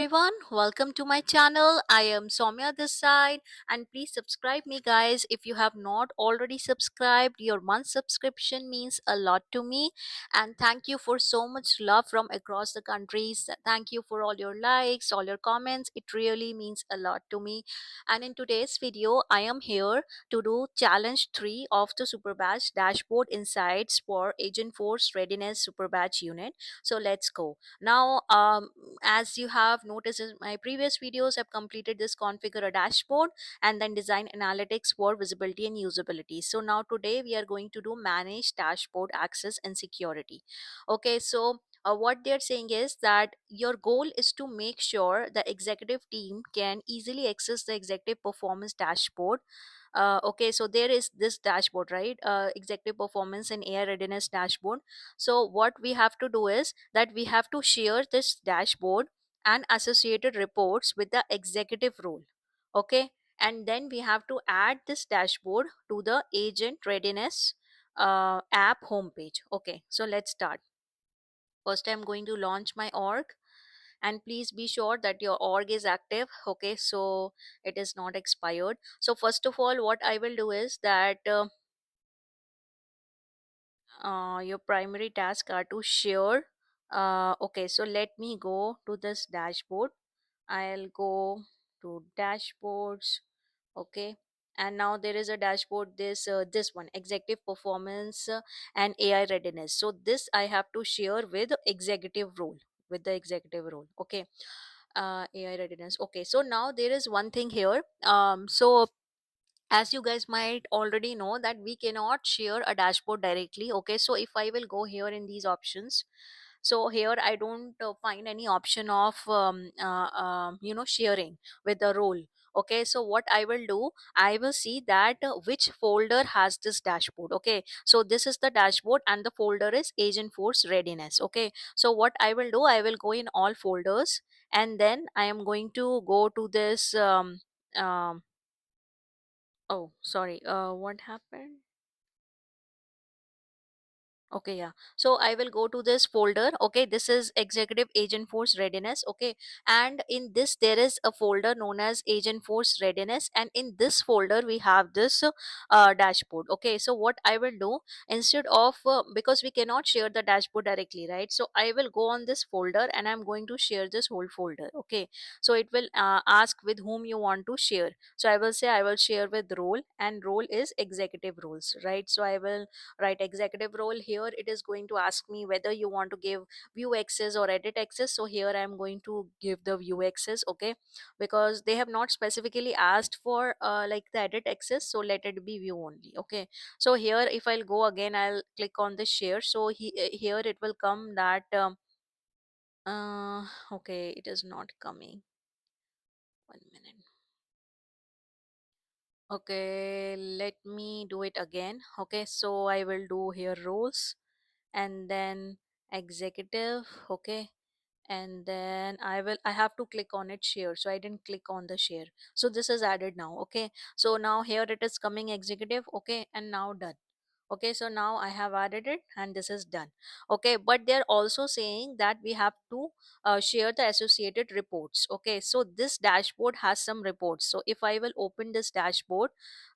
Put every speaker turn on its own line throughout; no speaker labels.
Everyone, welcome to my channel. I am Soumya this side, and please subscribe me, guys. If you have not already subscribed, your month subscription means a lot to me. And thank you for so much love from across the countries. Thank you for all your likes, all your comments. It really means a lot to me. And in today's video, I am here to do challenge 3 of the Super Batch dashboard insights for Agent Force Readiness Super Batch unit. So let's go. Now, as you have noticed in my previous videos, I've completed this configure a dashboard and then design analytics for visibility and usability. So now today we are going to do manage dashboard access and security. Okay, so what they're saying is that your goal is to make sure the executive team can easily access the executive performance dashboard. Okay, so there is this dashboard, right? Executive performance and AI readiness dashboard. So what we have to do is that we have to share this dashboard and associated reports with the executive role. Okay, and then we have to add this dashboard to the agent readiness app homepage. Okay, so let's start. First, I'm going to launch my org, and please be sure that your org is active. Okay, so it is not expired. So first of all, what I will do is that your primary tasks are to share. Okay, so let me go to this dashboard. I'll go to dashboards. Okay, and now there is a dashboard, this one, executive performance and AI readiness. So this I have to share with executive role, with the executive role. Okay, AI readiness. Okay, so now there is one thing here. So as you guys might already know that we cannot share a dashboard directly. Okay, so if I will go here in these options, so here I don't find any option of sharing with the role. Okay, so what I will do, I will see that which folder has this dashboard. Okay, so this is the dashboard and the folder is agent force readiness. Okay, so what I will do, I will go in all folders, and then I am going to go to this oh, sorry. What happened? Okay, yeah. So I will go to this folder. Okay, this is Executive Agent Force Readiness. Okay, and in this there is a folder known as Agent Force Readiness, and in this folder we have this dashboard. Okay, so what I will do, instead of because we cannot share the dashboard directly, right? So I will go on this folder and I'm going to share this whole folder. Okay, so it will ask with whom you want to share. So I will say I will share with role, and role is executive roles, right? So I will write executive role. Here it is going to ask me whether you want to give view access or edit access. So here I am going to give the view access. Okay, because they have not specifically asked for like the edit access, so let it be view only. Okay, so here if I'll go again, I'll click on the share. So here it will come that okay, it is not coming. 1 minute. Okay, let me do it again. Okay, so I will do here roles and then executive. Okay, and then I have to click on it share, so I didn't click on the share. So this is added now. Okay, so now here it is coming executive. Okay, and now done. Okay, so now I have added it and this is done. Okay, but they're also saying that we have to share the associated reports. Okay, so this dashboard has some reports. So if I will open this dashboard,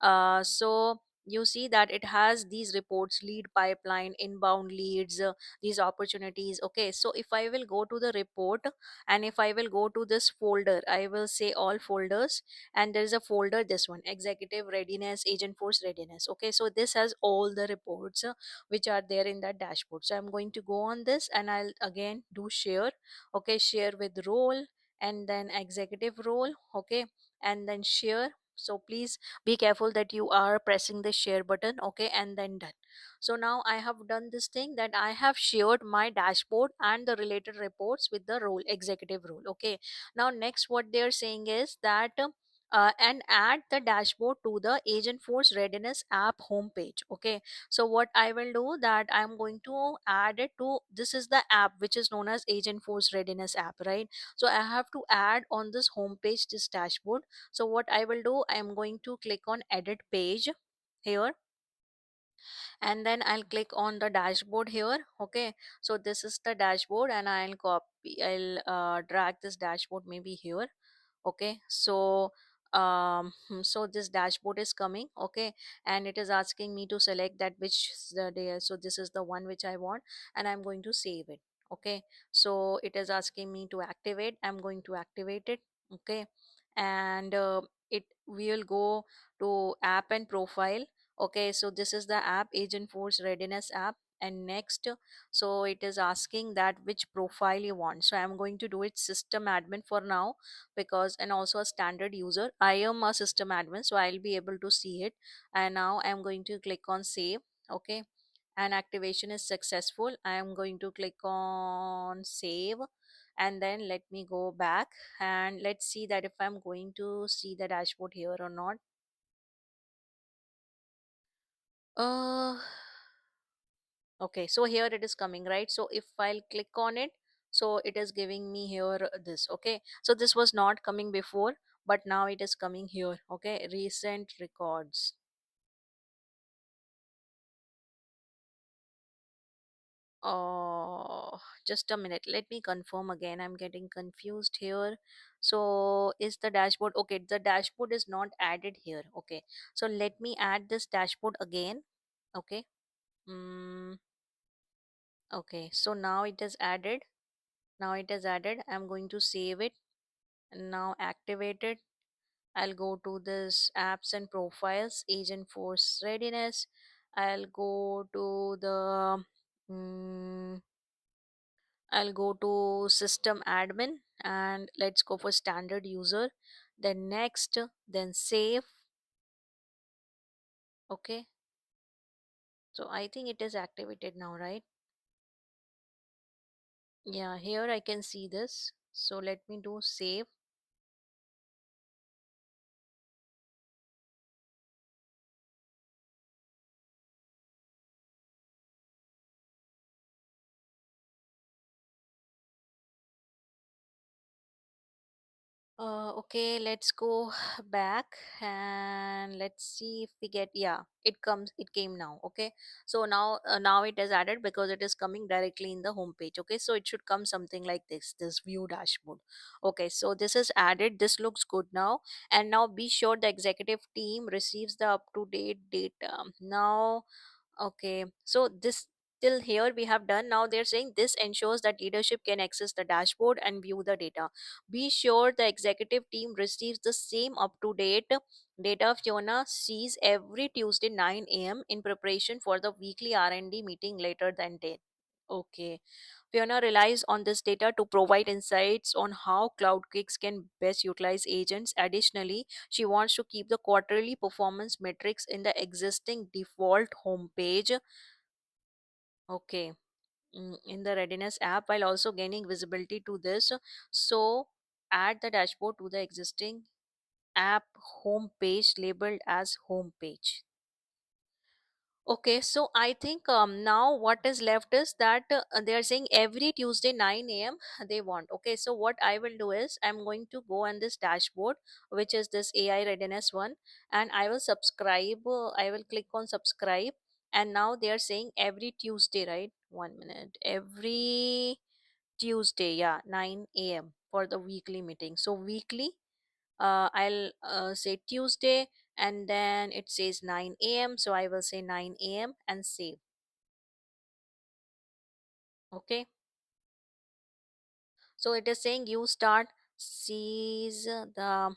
so you see that it has these reports: lead pipeline, inbound leads, these opportunities. Okay, so if I will go to the report and if I will go to this folder, I will say all folders, and there is a folder, this one, executive readiness, agent force readiness. Okay, so this has all the reports which are there in that dashboard. So I'm going to go on this and I'll again do share. Okay, share with role and then executive role. Okay, and then share. So please be careful that you are pressing the share button. Okay, and then done. So now I have done this thing, that I have shared my dashboard and the related reports with the role, executive role. Okay, now next what they're saying is that and add the dashboard to the agent force readiness app homepage. Okay, so what I will do, that I'm going to add it to, this is the app which is known as agent force readiness app, right? So I have to add on this homepage this dashboard. So what I will do, I am going to click on edit page here, and then I'll click on the dashboard here. Okay, so this is the dashboard, and I'll drag this dashboard maybe here. Okay, so so this dashboard is coming. Okay, and it is asking me to select that which the day, so this is the one which I want, and I'm going to save it. Okay, so it is asking me to activate. I'm going to activate it. Okay, and it will go to app and profile. Okay, so this is the app, Agent Force Readiness app. And next, so it is asking that which profile you want. So I'm going to do it system admin for now, because and also a standard user. I am a system admin, so I'll be able to see it. And now I'm going to click on save. Okay, and activation is successful. I am going to click on save, and then let me go back, and let's see that if I'm going to see the dashboard here or not. uh okay, so here it is coming, right? So if I'll click on it, so it is giving me here this. Okay, so this was not coming before, but now it is coming here. Okay, recent records. Oh, just a minute. Let me confirm again. I'm getting confused here. So, is the dashboard okay? The dashboard is not added here. Okay. So, let me add this dashboard again. Okay. Mm, okay. So, now it is added. Now it is added. I'm going to save it and now activate it. I'll go to this apps and profiles, Agent Force Readiness. I'll go to the. mm I'll go to system admin, and let's go for standard user. Then next, then save. Okay. So I think it is activated now, right? Yeah, here I can see this. So let me do save. Okay, let's go back and let's see if we get, yeah, it came now. Okay, so now it is added because it is coming directly in the home page. Okay, so it should come something like this view dashboard. Okay, so this is added. This looks good now. And now be sure the executive team receives the up to date data. Now, okay, so this till here we have done. Now they're saying this ensures that leadership can access the dashboard and view the data. Be sure the executive team receives the same up to date data Fiona sees every Tuesday 9 a.m. in preparation for the weekly R&D meeting later than 10. Okay. Fiona relies on this data to provide insights on how CloudKicks can best utilize agents. Additionally, she wants to keep the quarterly performance metrics in the existing default homepage. Okay. In the Readiness app, while also gaining visibility to this. So, add the dashboard to the existing app homepage labeled as homepage. Okay, so I think now what is left is that they are saying every Tuesday 9 a.m. they want. Okay, so what I will do is I'm going to go on this dashboard, which is this AI readiness one, and I will subscribe. I will click on subscribe, and now they are saying every Tuesday, right? 1 minute. Every Tuesday, yeah, 9 a.m. for the weekly meeting. So weekly, I'll say Tuesday, and then it says 9 a.m. So I will say 9 a.m. and save. Okay. So it is saying you start sees the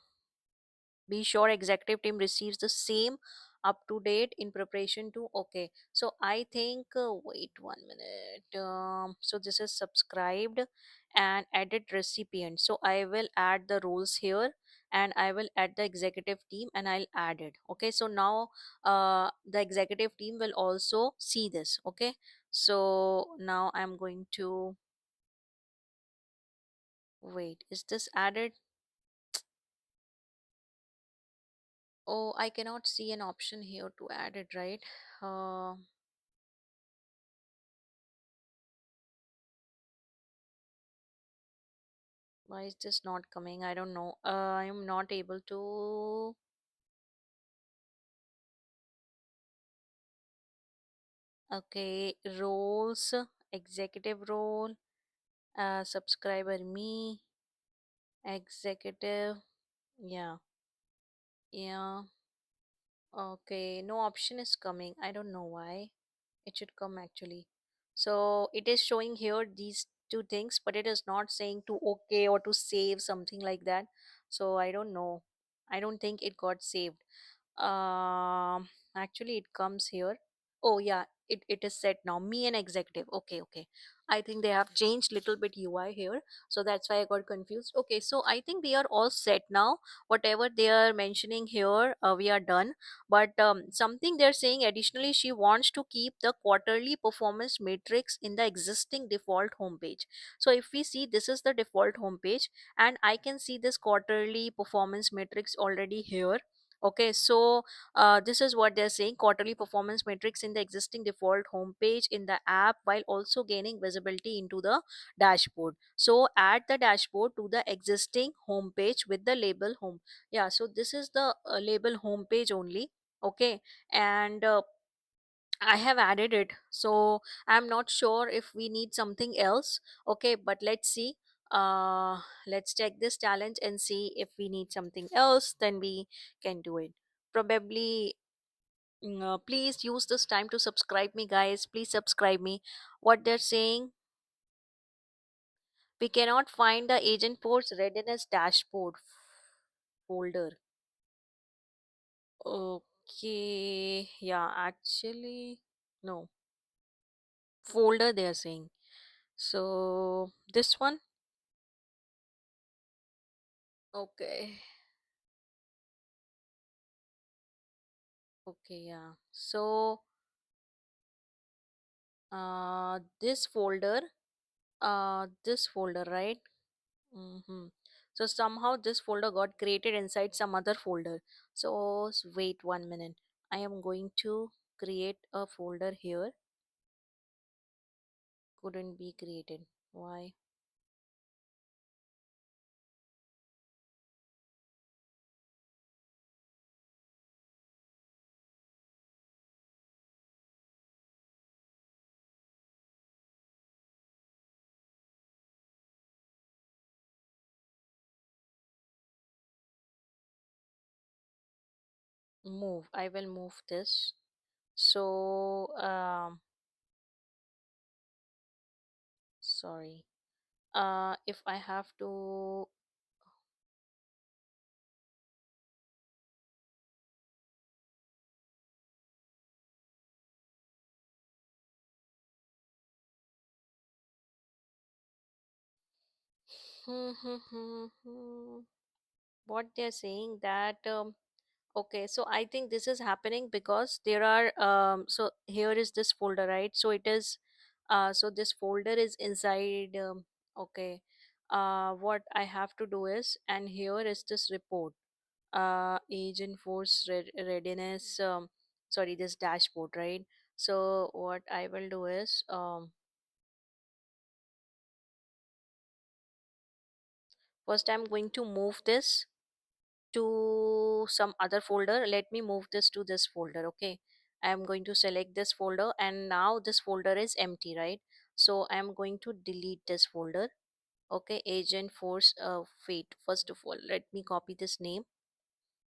be sure executive team receives the same up to date in preparation to. Okay, so I think wait 1 minute. So this is subscribed and added recipient, so I will add the roles here, and I will add the executive team, and I'll add it. Okay, so now the executive team will also see this. Okay, so now I'm going to wait, is this added? Oh, I cannot see an option here to add it, right? uh, Why is this not coming? I don't know. I am not able to. Okay, roles, executive role, subscriber me, executive. Yeah, yeah. Okay, no option is coming. I don't know why. It should come actually. So it is showing here these two things, but it is not saying to okay or to save something like that. So I don't know. I don't think it got saved. Actually, it comes here. Oh yeah, it is set now. Me and executive. Okay, okay. I think they have changed little bit UI here, so that's why I got confused. Okay, so I think we are all set now. Whatever they are mentioning here, we are done. But something they're saying additionally, she wants to keep the quarterly performance matrix in the existing default homepage. So if we see, this is the default homepage, and I can see this quarterly performance matrix already here. Okay, so this is what they're saying: quarterly performance metrics in the existing default homepage in the app, while also gaining visibility into the dashboard. So add the dashboard to the existing homepage with the label home. Yeah, so this is the label homepage only. Okay, and I have added it, so I'm not sure if we need something else. Okay, but let's see. Let's check this challenge and see if we need something else, then we can do it. Probably. Please use this time to subscribe me, guys. Please subscribe me. What they're saying, we cannot find the agent force readiness dashboard folder. Okay, yeah, actually, no folder they're saying. So this one, okay, okay, yeah. So this folder, right? Mm-hmm. So somehow this folder got created inside some other folder. So wait 1 minute. I am going to create a folder here. Couldn't be created. Why? Move. I will move this. So sorry. If I have to what they're saying that okay, so I think this is happening because there are so here is this folder, right? So it is so this folder is inside okay. What I have to do is, and here is this report, agent force readiness, sorry, this dashboard, right? So what I will do is first I'm going to move this to some other folder. Let me move this to this folder. Okay, I'm going to select this folder, and now this folder is empty, right? So I'm going to delete this folder. Okay, agent force fate. First of all, let me copy this name,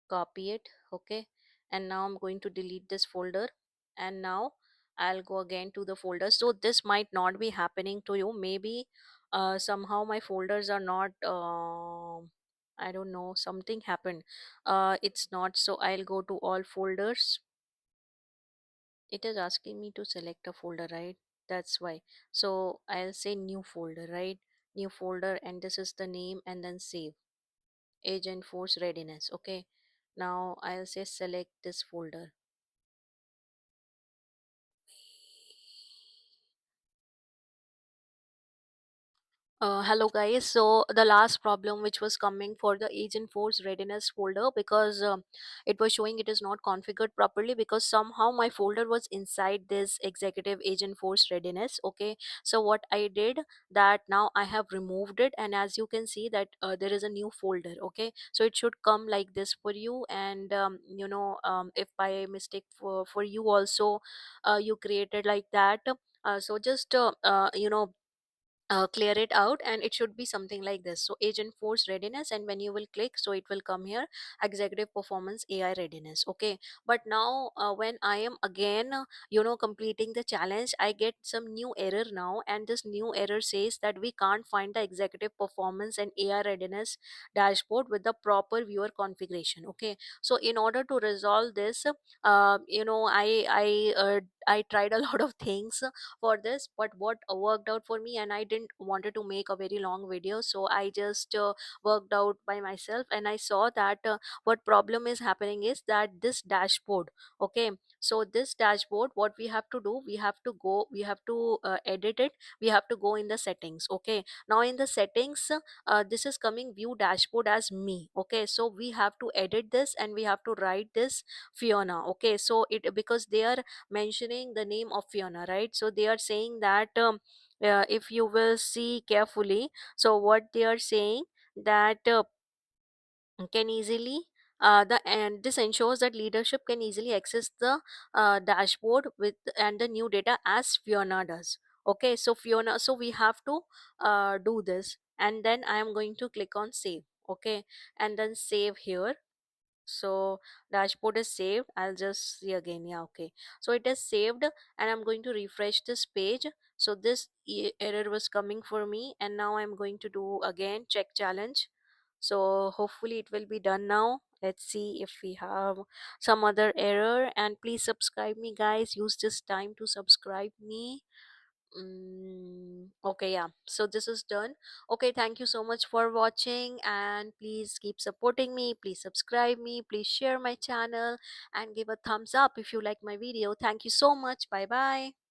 copy it. Okay, and now I'm going to delete this folder, and now I'll go again to the folder. So this might not be happening to you. Maybe somehow my folders are not I don't know, something happened. It's not. So I'll go to all folders. It is asking me to select a folder, right? That's why. So I'll say new folder, right? New folder, and this is the name, and then save. Agent force readiness. Okay, now I'll say select this folder. Hello guys. So the last problem which was coming for the agent force readiness folder, because it was showing it is not configured properly, because somehow my folder was inside this executive agent force readiness. Okay, so what I did, that now I have removed it, and as you can see that there is a new folder. Okay, so it should come like this for you, and if by mistake for you also you created like that, so just clear it out, and it should be something like this. So agent force readiness, and when you will click, so it will come here, executive performance AI readiness. Okay, but now when I am again completing the challenge, I get some new error now, and this new error says that we can't find the executive performance and AI readiness dashboard with the proper viewer configuration. Okay, so in order to resolve this, I tried a lot of things for this, but what worked out for me, and I didn't wanted to make a very long video, so I just worked out by myself, and I saw that what problem is happening is that this dashboard. Okay, so this dashboard, what we have to do, we have to edit it. We have to go in the settings. Okay, now in the settings, this is coming view dashboard as me. Okay, so we have to edit this, and we have to write this Fiona. Okay, so it, because they are mentioning the name of Fiona, right? So they are saying that if you will see carefully, so what they are saying, that can easily the and this ensures that leadership can easily access the dashboard with and the new data as Fiona does. Okay, so Fiona, so we have to do this, and then I am going to click on save. Okay, and then save here. So dashboard is saved. I'll just see again. Yeah, okay, so it is saved, and I'm going to refresh this page. So this error was coming for me, and now I'm going to do again check challenge. So hopefully it will be done now. Let's see if we have some other error. And please subscribe me, guys. Use this time to subscribe me. Okay, yeah, so this is done. Okay, thank you so much for watching, and please keep supporting me. Please subscribe me, please share my channel, and give a thumbs up if you like my video. Thank you so much. Bye bye.